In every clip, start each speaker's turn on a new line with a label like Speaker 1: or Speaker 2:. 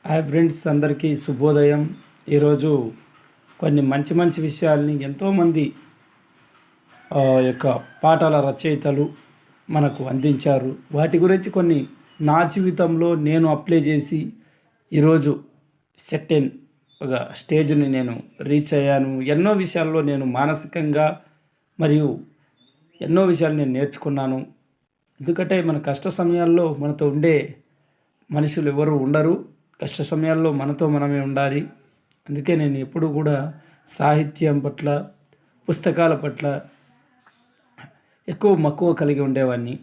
Speaker 1: Hi friends, అందరికీ శుభోదయం. ఈరోజు కొన్ని మంచి మంచి విషయాల్ని ఎంతోమంది యొక్క పాటల రచయితలు మనకు అందించారు. వాటి గురించి కొన్ని నా జీవితంలో నేను అప్లై చేసి ఈరోజు సెర్టైన్ ఒక స్టేజ్ని నేను రీచ్ అయ్యాను. ఎన్నో విషయాల్లో నేను మానసికంగా మరియు ఎన్నో విషయాలు నేను నేర్చుకున్నాను. ఎందుకంటే మన కష్ట సమయాల్లో మనతో ఉండే మనుషులు ఎవరు ఉండరు. కష్ట సమయాల్లో మనతో మనమే ఉండాలి. అందుకే నేను ఎప్పుడు కూడా సాహిత్యం పట్ల, పుస్తకాల పట్ల ఎక్కువ మక్కువ కలిగి ఉండేవాడిని.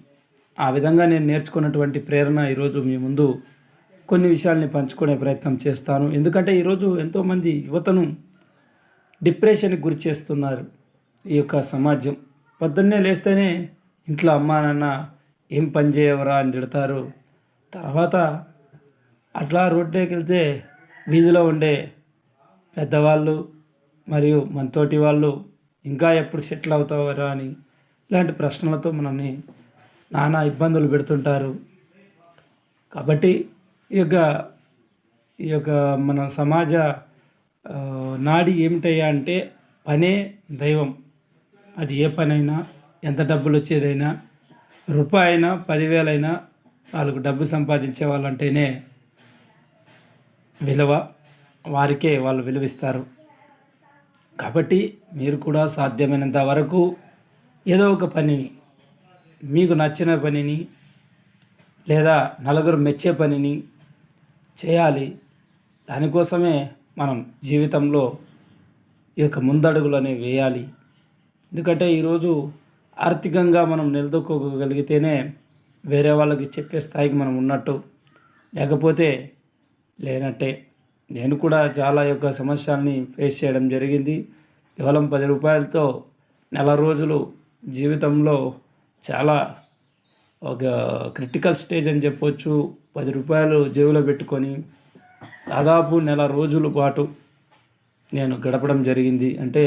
Speaker 1: ఆ విధంగా నేను నేర్చుకున్నటువంటి ప్రేరణ ఈరోజు మీ ముందు కొన్ని విషయాల్ని పంచుకునే ప్రయత్నం చేస్తాను. ఎందుకంటే ఈరోజు ఎంతోమంది యువతను డిప్రెషన్కి గురి చేస్తున్నారు. ఈ యొక్క సమాజం పొద్దున్నే లేస్తేనే ఇంట్లో అమ్మా నాన్న ఏం పని చేయవరా అని తిడతారు. తర్వాత అట్లా రోడ్డుకి వెళ్తే వీధిలో ఉండే పెద్దవాళ్ళు మరియు మనతోటి వాళ్ళు ఇంకా ఎప్పుడు సెటిల్ అవుతావరా అని ఇలాంటి ప్రశ్నలతో మనల్ని నానా ఇబ్బందులు పెడుతుంటారు. కాబట్టి ఈ యొక్క మన సమాజ నాడి ఏమిటయ్యా అంటే పనే దైవం. అది ఏ పనైనా, ఎంత డబ్బులు వచ్చేదైనా, రూపాయి అయినా 10,000 అయినా వాళ్ళకు డబ్బు సంపాదించే వాళ్ళంటేనే విలువ, వారికే వాళ్ళు విలువిస్తారు. కాబట్టి మీరు కూడా సాధ్యమైనంత వరకు ఏదో ఒక పనిని, మీకు నచ్చిన పనిని లేదా నలుగురు మెచ్చే పనిని చేయాలి. దానికోసమే మనం జీవితంలో ఈ యొక్క ముందడుగులు అనేవి వేయాలి. ఎందుకంటే ఈరోజు ఆర్థికంగా మనం నిలదొక్కగలిగితేనే వేరే వాళ్ళకి చెప్పే స్థాయికి మనం ఉన్నట్టు, లేకపోతే లేనట్టే. నేను కూడా చాలా యొక్క సమస్యల్ని ఫేస్ చేయడం జరిగింది. కేవలం 10 రూపాయలతో నెల రోజులు జీవితంలో చాలా ఒక క్రిటికల్ స్టేజ్ అని చెప్పొచ్చు. 10 రూపాయలు జేబులో పెట్టుకొని దాదాపు నెల రోజుల పాటు నేను గడపడం జరిగింది. అంటే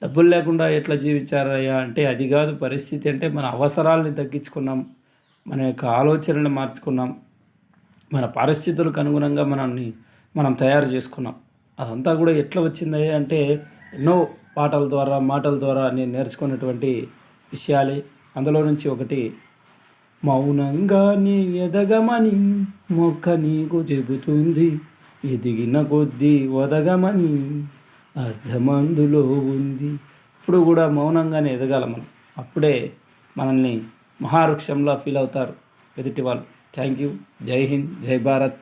Speaker 1: డబ్బులు లేకుండా ఎట్లా జీవించారయ్యా అంటే అది కాదు పరిస్థితి. అంటే మన అవసరాలని తగ్గించుకున్నాం, మన యొక్క ఆలోచనలు మార్చుకున్నాం, మన పరిస్థితులకు అనుగుణంగా మనం తయారు చేసుకున్నాం. అదంతా కూడా ఎట్లా వచ్చింది అంటే ఎన్నో పాటల ద్వారా, మాటల ద్వారా నేను నేర్చుకున్నటువంటి విషయాలే. అందులో నుంచి ఒకటి, మౌనంగా నీ ఎదగమని మొక్క నీకు చెబుతుంది, ఎదిగిన కొద్దీ ఒదగమని అర్థమందులో ఉంది. ఇప్పుడు కూడా మౌనంగానే ఎదగాల మనం. అప్పుడే మనల్ని మహావృక్షంలా ఫీల్ అవుతారు ఎదుటి వాళ్ళు. Thank you. జై హింద్, జై భారత్.